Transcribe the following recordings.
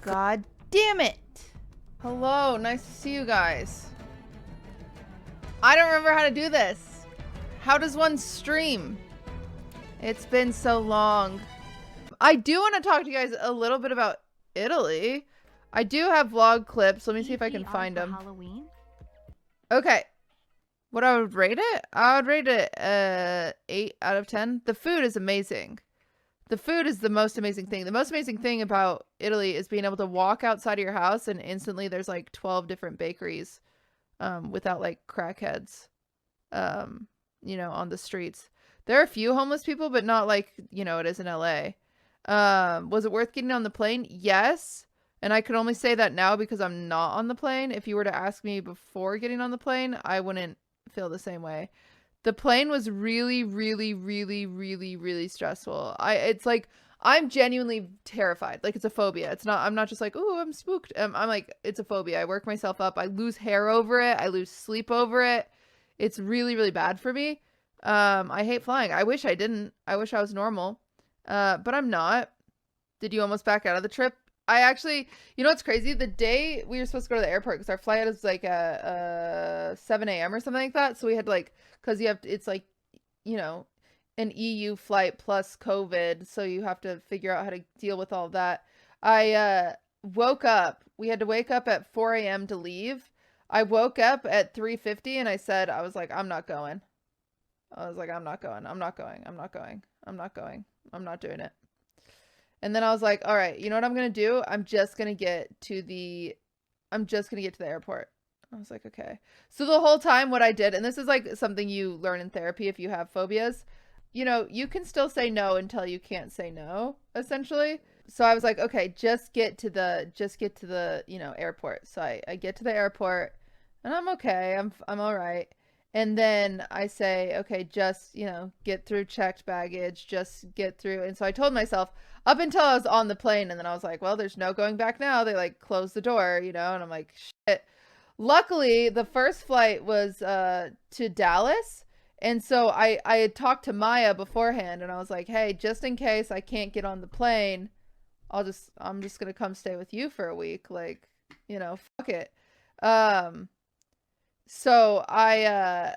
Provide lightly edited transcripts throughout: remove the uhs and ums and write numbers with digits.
God damn it. Hello, nice to see you guys. I don't remember how to do this. How does one stream? It's been so long. I do want to talk to you guys a little bit about Italy. I do have vlog clips. Let me see if I can find them. Halloween? Okay. What I would rate it? I would rate it 8 out of 10. The food is amazing. The food is the most amazing thing. The most amazing thing about Italy is being able to walk outside of your house and instantly there's like 12 different bakeries without like crackheads, you know, on the streets. There are a few homeless people, but not like, you know, it is in LA. Was it worth getting on the plane? Yes. And I can only say that now because I'm not on the plane. If you were to ask me before getting on the plane, I wouldn't feel the same way. The plane was really, really, really, really, really stressful. It's like, I'm genuinely terrified. Like, it's a phobia. I'm not just like, oh, I'm spooked. I'm like, it's a phobia. I work myself up. I lose hair over it. I lose sleep over it. It's really, really bad for me. I hate flying. I wish I didn't. I wish I was normal. But I'm not. Did you almost back out of the trip? I actually, you know what's crazy? The day we were supposed to go to the airport, because our flight was like 7 a.m. or something like that. So we had like, because it's like, you know, an EU flight plus COVID. So you have to figure out how to deal with all of that. I woke up. We had to wake up at 4 a.m. to leave. I woke up at 3:50 and I was like, I'm not going. I was like, I'm not going. I'm not going. I'm not going. I'm not going. I'm not doing it. And then I was like, all right, you know what I'm going to do? I'm just going to get to the airport. I was like, okay. So the whole time what I did, and this is like something you learn in therapy if you have phobias, you know, you can still say no until you can't say no, essentially. So I was like, okay, just get to the, you know, airport. So I get to the airport and I'm okay. I'm all right. And then I say, okay, just, you know, get through checked baggage, just get through. And so I told myself up until I was on the plane, and then I was like, well, there's no going back now. They like closed the door, you know, and I'm like, shit. Luckily, the first flight was to Dallas. And so I had talked to Maya beforehand and I was like, hey, just in case I can't get on the plane, I'm just gonna come stay with you for a week. Like, you know, fuck it. Um so I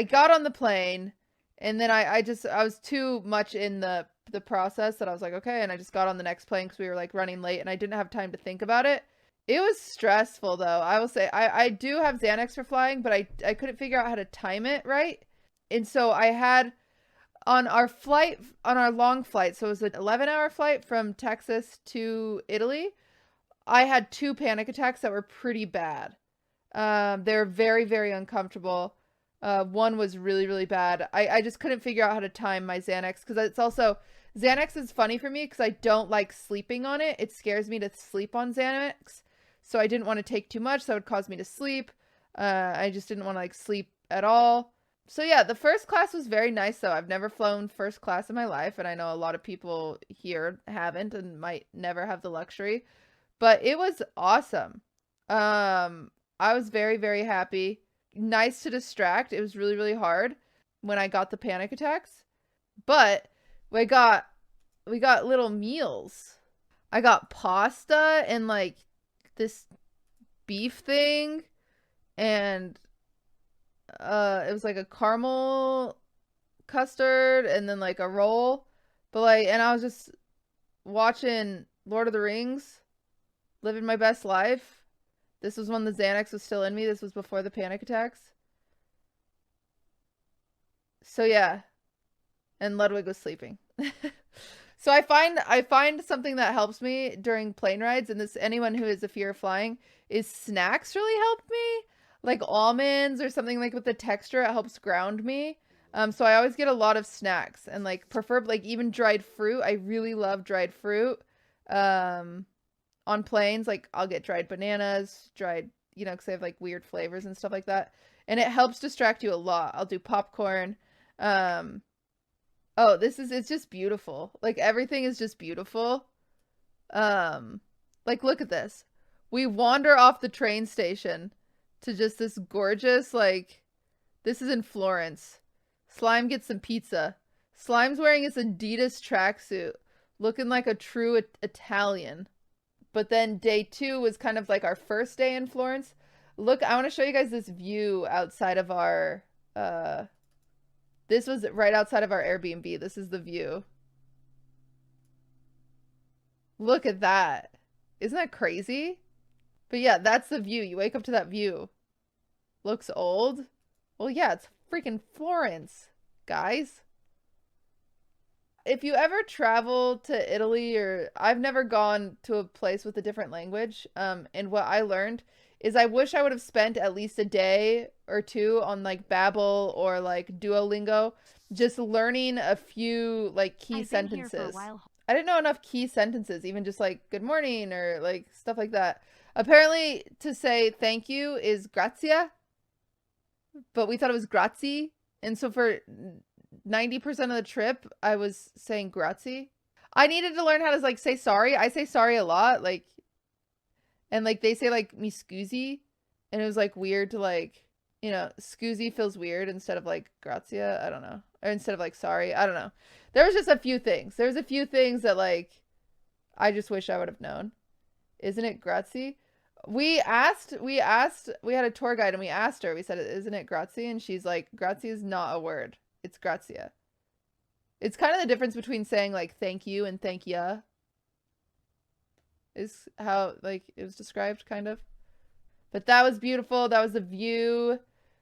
got on the plane and then I was too much in the process that I was like, okay, and I just got on the next plane because we were like running late and I didn't have time to think about it. It was stressful though. I will say I do have Xanax for flying, but I couldn't figure out how to time it right. And so I had on our long flight, so it was an 11-hour flight from Texas to Italy. I had 2 panic attacks that were pretty bad. They were very, very uncomfortable. One was really, really bad. I just couldn't figure out how to time my Xanax because it's also Xanax is funny for me because I don't like sleeping on it. It scares me to sleep on Xanax. So I didn't want to take too much. So it would cause me to sleep. I just didn't want to like sleep at all. So yeah, the first class was very nice though. I've never flown first class in my life. And I know a lot of people here haven't and might never have the luxury. But it was awesome. I was very, very happy. Nice to distract. It was really, really hard when I got the panic attacks. But we got little meals. I got pasta and like this beef thing and it was like a caramel custard and then like a roll. But like and I was just watching Lord of the Rings, living my best life. This was when the Xanax was still in me. This was before the panic attacks. So yeah. And Ludwig was sleeping. So I find something that helps me during plane rides, and this anyone who has a fear of flying, is snacks really help me. Like almonds or something like with the texture, it helps ground me. So I always get a lot of snacks and like prefer like even dried fruit. I really love dried fruit. On planes, like I'll get dried bananas, dried, you know, because they have like weird flavors and stuff like that. And it helps distract you a lot. I'll do popcorn. Oh, it's just beautiful. Like everything is just beautiful. Like look at this. We wander off the train station to just this gorgeous, like, this is in Florence. Slime gets some pizza. Slime's wearing his Adidas tracksuit, looking like a true Italian. But then day 2 was kind of like our first day in Florence. Look, I want to show you guys this view outside of our, this was right outside of our Airbnb. This is the view. Look at that. Isn't that crazy? But yeah, that's the view. You wake up to that view. Looks old. Well, yeah, it's freaking Florence, guys. If you ever travel to Italy, or I've never gone to a place with a different language, and what I learned is I wish I would have spent at least a day or two on like Babbel or like Duolingo, just learning a few like key sentences. I didn't know enough key sentences, even just like good morning or like stuff like that. Apparently to say thank you is grazia, but we thought it was grazie. And so for 90% of the trip, I was saying grazie. I needed to learn how to like say sorry. I say sorry a lot, like, and like they say like mi scusi, and it was like weird to like, you know, scusi feels weird instead of like grazia. I don't know, or instead of like sorry. I don't know. There was just a few things. There's a few things that like I just wish I would have known. Isn't it grazie? We had a tour guide and we asked her. We said, "Isn't it grazie?" And she's like, "Grazie is not a word. It's grazia." It's kind of the difference between saying like thank you and thank ya. Is how like it was described, kind of. But that was beautiful. That was the view.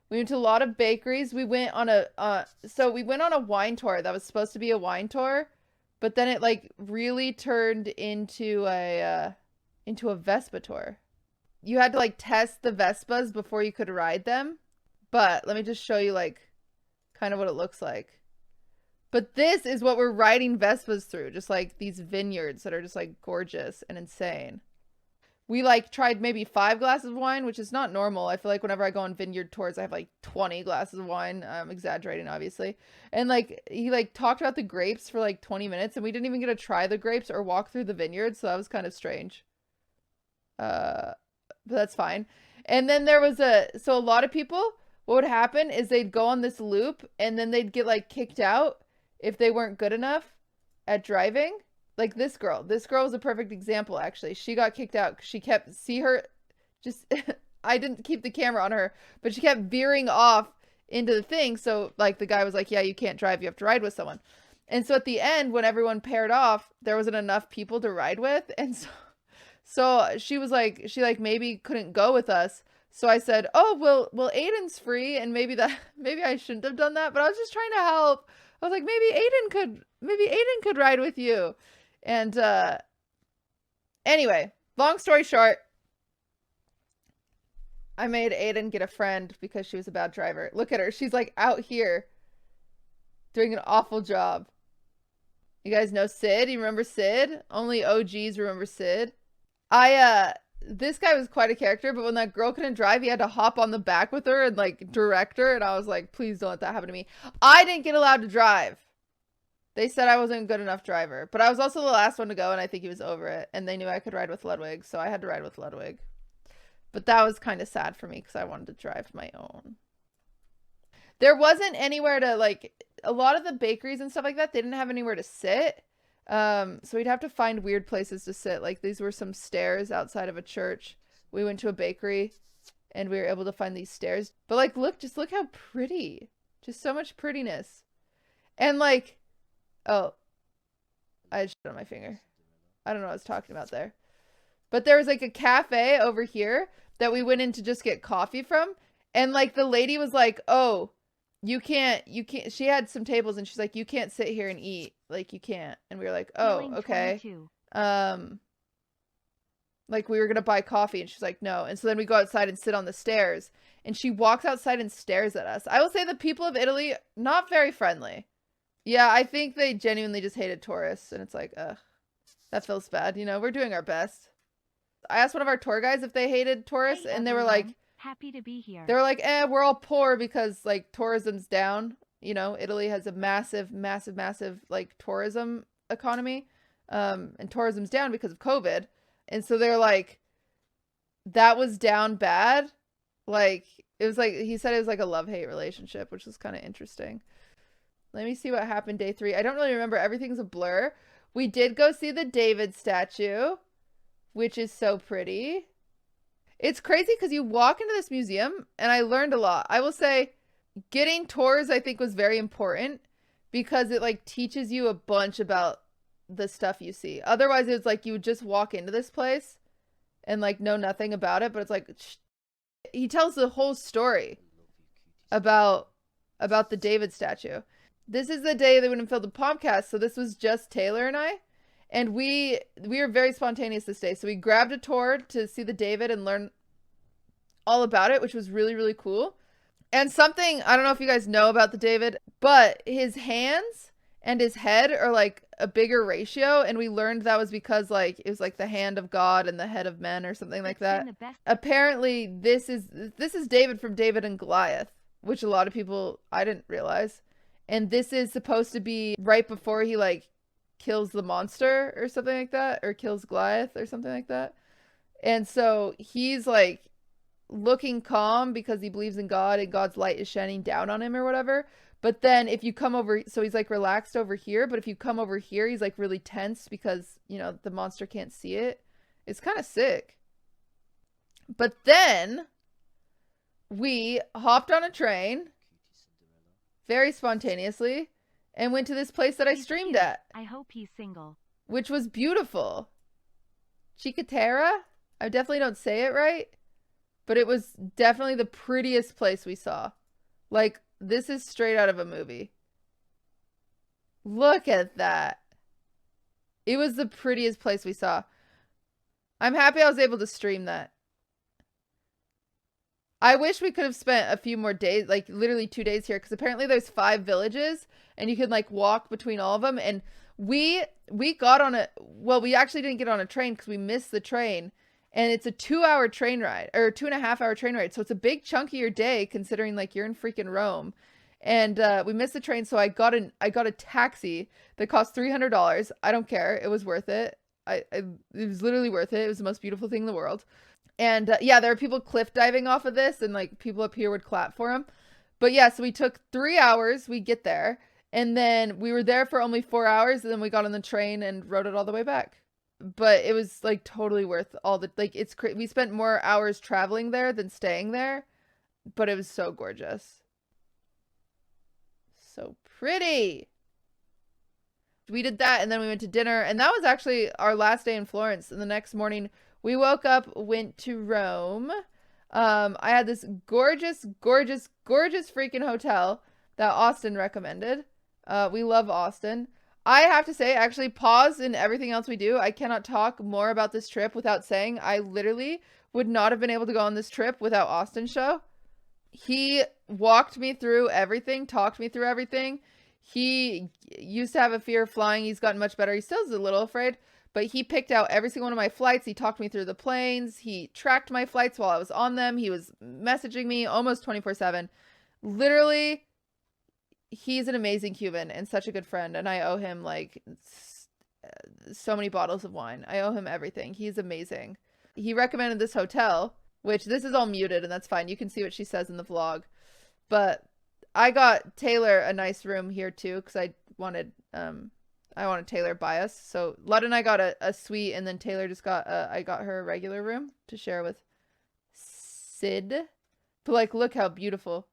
We went to a lot of bakeries. We went on a we went on a wine tour that was supposed to be a wine tour, but then it like really turned into a Vespa tour. You had to like test the Vespas before you could ride them. But let me just show you like kind of what it looks like. But this is what we're riding Vespas through, just like these vineyards that are just like gorgeous and insane. We like tried maybe 5 glasses of wine, which is not normal. I feel like whenever I go on vineyard tours, I have like 20 glasses of wine. I'm exaggerating, obviously. And like he like talked about the grapes for like 20 minutes, and we didn't even get to try the grapes or walk through the vineyard, so that was kind of strange. But that's fine. And then there was a lot of people, what would happen is they'd go on this loop and then they'd get like kicked out if they weren't good enough at driving. Like this girl was a perfect example, actually. She got kicked out because she kept, I didn't keep the camera on her, but she kept veering off into the thing. So like the guy was like, yeah, you can't drive, you have to ride with someone. And so at the end, when everyone paired off, there wasn't enough people to ride with. And so she was like, maybe couldn't go with us. So I said, oh, well, Aiden's free. And maybe I shouldn't have done that, but I was just trying to help. I was like, maybe Aiden could ride with you. And anyway, long story short, I made Aiden get a friend because she was a bad driver. Look at her. She's like out here doing an awful job. You guys know Sid? You remember Sid? Only OGs remember Sid. This guy was quite a character, but when that girl couldn't drive, he had to hop on the back with her and like direct her. And I was like, please don't let that happen to me. I didn't get allowed to drive. They said I wasn't a good enough driver, but I was also the last one to go, and I think he was over it. And they knew I could ride with Ludwig, so I had to ride with Ludwig. But that was kind of sad for me because I wanted to drive my own. There wasn't anywhere to like, a lot of the bakeries and stuff like that, they didn't have anywhere to sit. So we'd have to find weird places to sit. Like these were some stairs outside of a church. We went to a bakery and we were able to find these stairs. But like, just look how pretty. Just so much prettiness. And like, oh, I just shit on my finger. I don't know what I was talking about there. But there was like a cafe over here that we went in to just get coffee from. And like the lady was like, oh, you can't, she had some tables and she's like, you can't sit here and eat. Like you can't. And we were like, oh, okay. Like we were going to buy coffee and she's like, no. And so then we go outside and sit on the stairs and she walks outside and stares at us. I will say the people of Italy, not very friendly. Yeah, I think they genuinely just hated tourists. And it's like, ugh, that feels bad. You know, we're doing our best. I asked one of our tour guides if they hated tourists and they were like, happy to be here. They were like, we're all poor because like tourism's down. You know, Italy has a massive like tourism economy. And tourism's down because of COVID. And so they're like, that was down bad. Like, it was like, he said it was like a love-hate relationship, which was kind of interesting. Let me see what happened day 3. I don't really remember. Everything's a blur. We did go see the David statue. which is so pretty. It's crazy because you walk into this museum and I learned a lot. I will say getting tours I think was very important because it like teaches you a bunch about the stuff you see. Otherwise it's like you would just walk into this place and like know nothing about it, but it's like he tells the whole story about the David statue. This is the day they wouldn't film the podcast, so this was just Taylor and I. And we were very spontaneous this day. So we grabbed a tour to see the David and learn all about it, which was really, really cool. And something, I don't know if you guys know about the David, but his hands and his head are like a bigger ratio. And we learned that was because like it was like the hand of God and the head of men or something like that. Apparently this is David from David and Goliath, which a lot of people, I didn't realize. And this is supposed to be right before he like kills the monster or something like that, or kills Goliath or something like that. And so he's like looking calm because he believes in God and God's light is shining down on him or whatever. But then if you come over, so he's like relaxed over here, but if you come over here, he's like really tense because, you know, the monster can't see it. It's kind of sick. But then we hopped on a train very spontaneously and went to this place that I streamed at. I hope he's single. Which was beautiful. Chicatera? I definitely don't say it right, but it was definitely the prettiest place we saw. Like, this is straight out of a movie. Look at that. It was the prettiest place we saw. I'm happy I was able to stream that. I wish we could have spent a few more days, like literally 2 days here, because apparently there's 5 villages and you can like walk between all of them. And we got on a, well, we actually didn't get on a train because we missed the train, and it's a 2-hour train ride, or 2.5-hour train ride. So it's a big chunk of your day considering like you're in freaking Rome. And we missed the train, so I got a taxi that cost $300. I don't care. It was worth it. It was literally worth it. It was the most beautiful thing in the world. And yeah, there are people cliff diving off of this, and like people up here would clap for him. But yeah, so we took 3 hours. We get there, and then we were there for only 4 hours, and then we got on the train and rode it all the way back. But it was like totally worth all the, like, it's we spent more hours traveling there than staying there, but it was so gorgeous. So pretty. We did that, and then we went to dinner, and that was actually our last day in Florence. And the next morning we woke up, went to Rome. I had this gorgeous, gorgeous, gorgeous freaking hotel that Austin recommended. We love Austin. I have to say, actually, pause in everything else we do. I cannot talk more about this trip without saying I literally would not have been able to go on this trip without AustinShow. He walked me through everything, talked me through everything. He used to have a fear of flying. He's gotten much better. He still is a little afraid, but he picked out every single one of my flights. He talked me through the planes. He tracked my flights while I was on them. He was messaging me almost 24/7. Literally, he's an amazing human and such a good friend. And I owe him like so many bottles of wine. I owe him everything. He's amazing. He recommended this hotel, which this is all muted and that's fine. You can see what she says in the vlog. But I got Taylor a nice room here too, because I wanted Taylor by us. So Lud and I got a suite, and then Taylor just got I got her a regular room to share with Sid. But like, look how beautiful.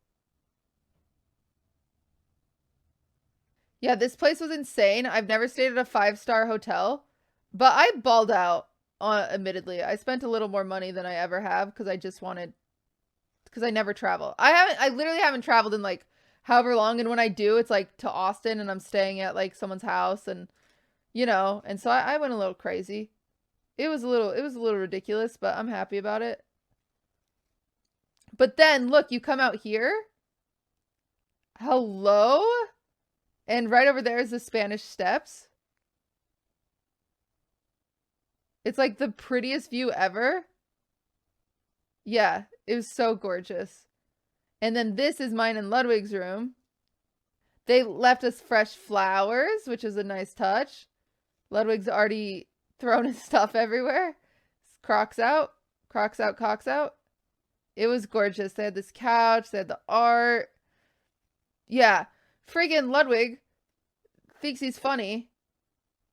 Yeah, this place was insane. I've never stayed at a 5-star hotel, but I balled out. Admittedly, I spent a little more money than I ever have because I never travel. I literally haven't traveled in like however long, and when I do, it's like to Austin, and I'm staying at like someone's house, and you know, and so I went a little crazy. It was a little ridiculous, but I'm happy about it. But then look, you come out here. Hello? And right over there is the Spanish Steps. It's like the prettiest view ever. Yeah, it was so gorgeous. And then this is mine and Ludwig's room. They left us fresh flowers, which is a nice touch. Ludwig's already thrown his stuff everywhere. Crocs out. Crocs out, cocks out. It was gorgeous. They had this couch. They had the art. Yeah. Friggin' Ludwig thinks he's funny.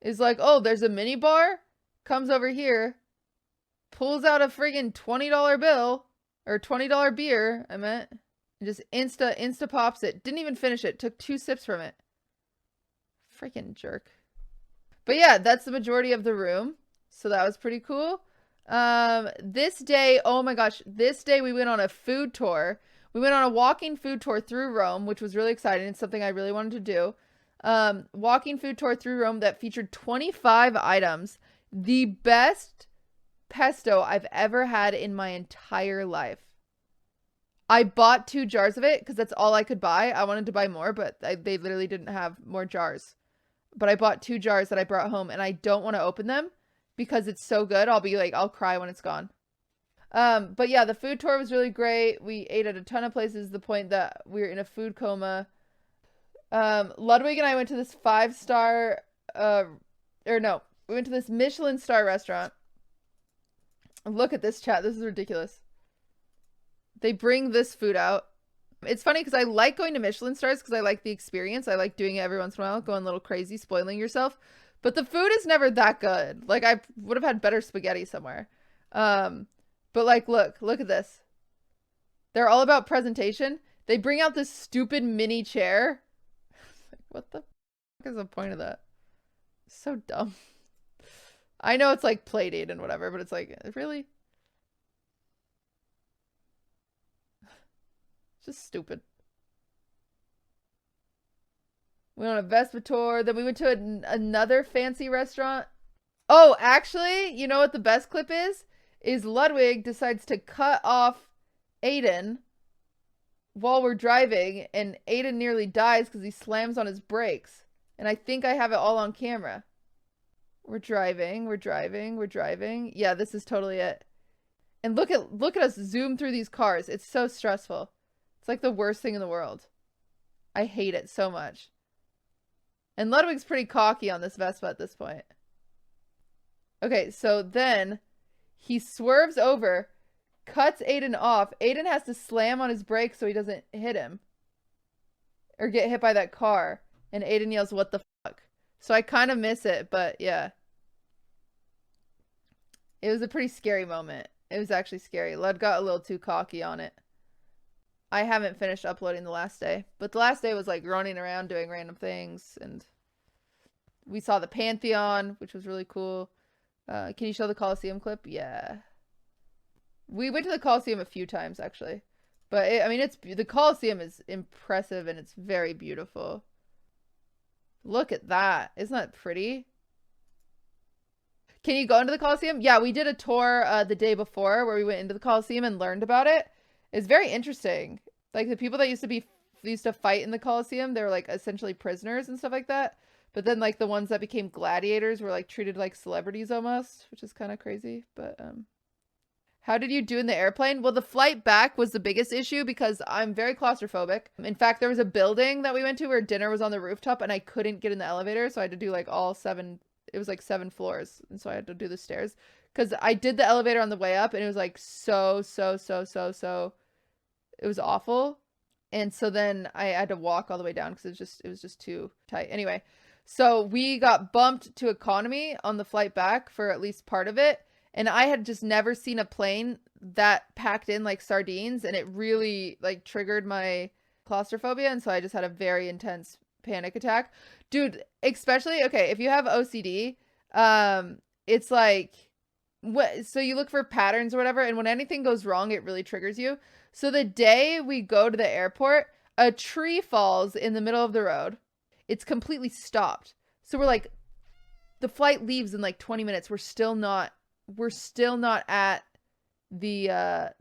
Is like, oh, there's a mini bar? Comes over here. pulls out a friggin' $20 bill, or $20 beer, I meant, and just insta pops it. Didn't even finish it. Took 2 sips from it. Freaking jerk. But yeah, that's the majority of the room. So that was pretty cool. This day, oh my gosh, this day we went on a food tour. We went on a walking food tour through Rome, which was really exciting. It's something I really wanted to do. Walking food tour through Rome that featured 25 items. The best pesto I've ever had in my entire life. I bought 2 jars of it because that's all I could buy. I wanted to buy more, but they literally didn't have more jars. But I bought 2 jars that I brought home, and I don't want to open them because it's so good. I'll be like, I'll cry when it's gone. But yeah, the food tour was really great. We ate at a ton of places to the point that we were in a food coma. Ludwig and I went to this 5-star, we went to this Michelin Star restaurant. Look at this, chat. This is ridiculous. They bring this food out. It's funny because I like going to Michelin stars because I like the experience. I like doing it every once in a while, going a little crazy, spoiling yourself. But the food is never that good. Like, I would have had better spaghetti somewhere. But like, look at this. They're all about presentation. They bring out this stupid mini chair. What the fuck is the point of that? So dumb. I know it's like play date and whatever, but it's like, really? Just stupid. We went on a Vespa tour. Then we went to another fancy restaurant. Oh, actually, you know what the best clip is? Is Ludwig decides to cut off Aiden while we're driving, and Aiden nearly dies because he slams on his brakes. And I think I have it all on camera. We're driving. Yeah, this is totally it. And look at us zoom through these cars. It's so stressful. It's like the worst thing in the world. I hate it so much. And Ludwig's pretty cocky on this Vespa at this point. Okay, so then he swerves over, cuts Aiden off. Aiden has to slam on his brakes so he doesn't hit him. Or get hit by that car. And Aiden yells, "What the fuck?" So I kind of miss it, but yeah. It was a pretty scary moment. It was actually scary. Lud got a little too cocky on it. I haven't finished uploading the last day, but the last day was like running around doing random things, and we saw the Pantheon, which was really cool. Can you show the Colosseum clip? Yeah. We went to the Colosseum a few times actually, but the Colosseum is impressive and it's very beautiful. Look at that. Isn't that pretty? Can you go into the Colosseum? Yeah, we did a tour the day before where we went into the Colosseum and learned about it. It's very interesting. Like, the people that used to fight in the Colosseum, they were like essentially prisoners and stuff like that. But then like the ones that became gladiators were like treated like celebrities almost, which is kind of crazy. But how did you do in the airplane? Well, the flight back was the biggest issue because I'm very claustrophobic. In fact, there was a building that we went to where dinner was on the rooftop and I couldn't get in the elevator, so I had to do like all 7. It was like 7 floors, and so I had to do the stairs because I did the elevator on the way up and it was like so it was awful. And so then I had to walk all the way down because it was just too tight. Anyway, so we got bumped to economy on the flight back for at least part of it, and I had just never seen a plane that packed in like sardines, and it really like triggered my claustrophobia, and so I just had a very intense panic attack. Dude, especially, okay, if you have OCD, it's like, so you look for patterns or whatever, and when anything goes wrong, it really triggers you. So the day we go to the airport, a tree falls in the middle of the road. It's completely stopped. So we're like, the flight leaves in like 20 minutes. We're still not at the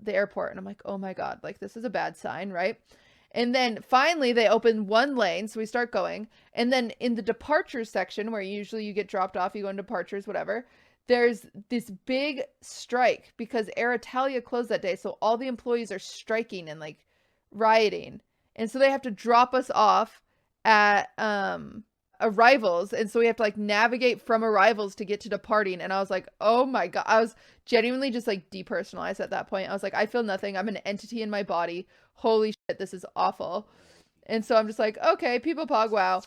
airport. And I'm like, oh my God, like this is a bad sign, right? And then finally they open one lane, so we start going. And then in the departures section, where usually you get dropped off, you go in departures, whatever, there's this big strike because Air Italia closed that day. So all the employees are striking and like rioting. And so they have to drop us off at arrivals. And so we have to like navigate from arrivals to get to departing. And I was like, oh my God, I was genuinely just like depersonalized at that point. I was like, I feel nothing. I'm an entity in my body. Holy shit, this is awful. And so I'm just like, okay, people pog, wow.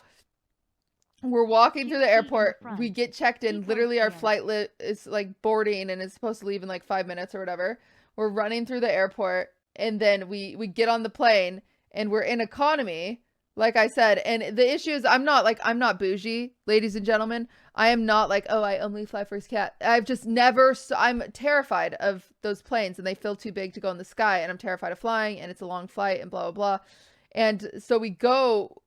We're walking through the QT in airport. front. We get checked in. Keep Literally, our right here. flight is like boarding and it's supposed to leave in like 5 minutes or whatever. We're running through the airport, and then we get on the plane, and we're in economy, like I said. And the issue is, I'm not bougie, ladies and gentlemen. I am not like, oh, I only fly first class. I've just never. I'm terrified of those planes, and they feel too big to go in the sky, and I'm terrified of flying, and it's a long flight, and blah blah blah. And so we go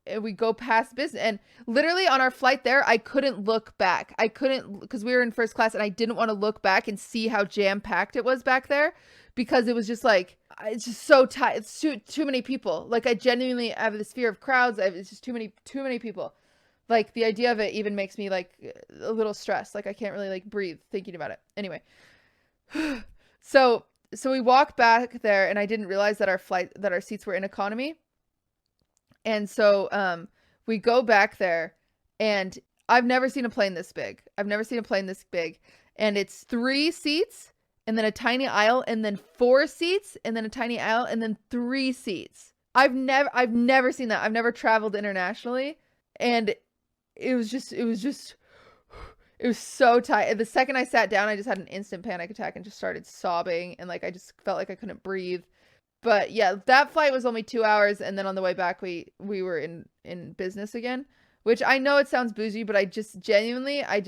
past business, and literally on our flight there, I couldn't look back. I couldn't, because we were in first class, and I didn't want to look back and see how jam packed it was back there, because it was just like, it's just so tight. It's too many people. Like, I genuinely have this fear of crowds. It's just too many people. Like, the idea of it even makes me like a little stressed. Like, I can't really like breathe thinking about it. Anyway, so we walk back there, and I didn't realize that our seats were in economy. And so we go back there, and I've never seen a plane this big. And it's 3 seats, and then a tiny aisle, and then 4 seats, and then a tiny aisle, and then 3 seats. I've never seen that. I've never traveled internationally, and it was so tight. And the second I sat down, I just had an instant panic attack and just started sobbing, and like I just felt like I couldn't breathe. But yeah, that flight was only 2 hours, and then on the way back we were in business again, which I know it sounds bougie, but I just genuinely I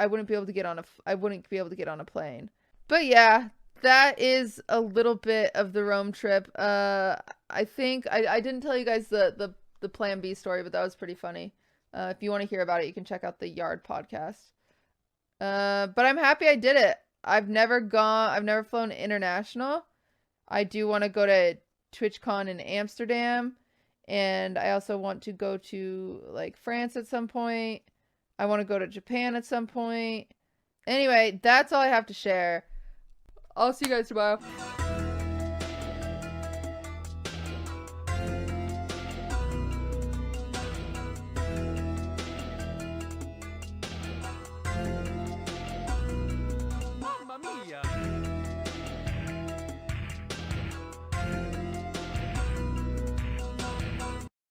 wouldn't be able to get on a plane. But yeah, that is a little bit of the Rome trip. I think I didn't tell you guys the Plan B story, but that was pretty funny. If you want to hear about it, you can check out the Yard podcast. But I'm happy I did it. I've never flown international. I do want to go to TwitchCon in Amsterdam, and I also want to go to like France at some point. I want to go to Japan at some point. Anyway, that's all I have to share. I'll see you guys tomorrow.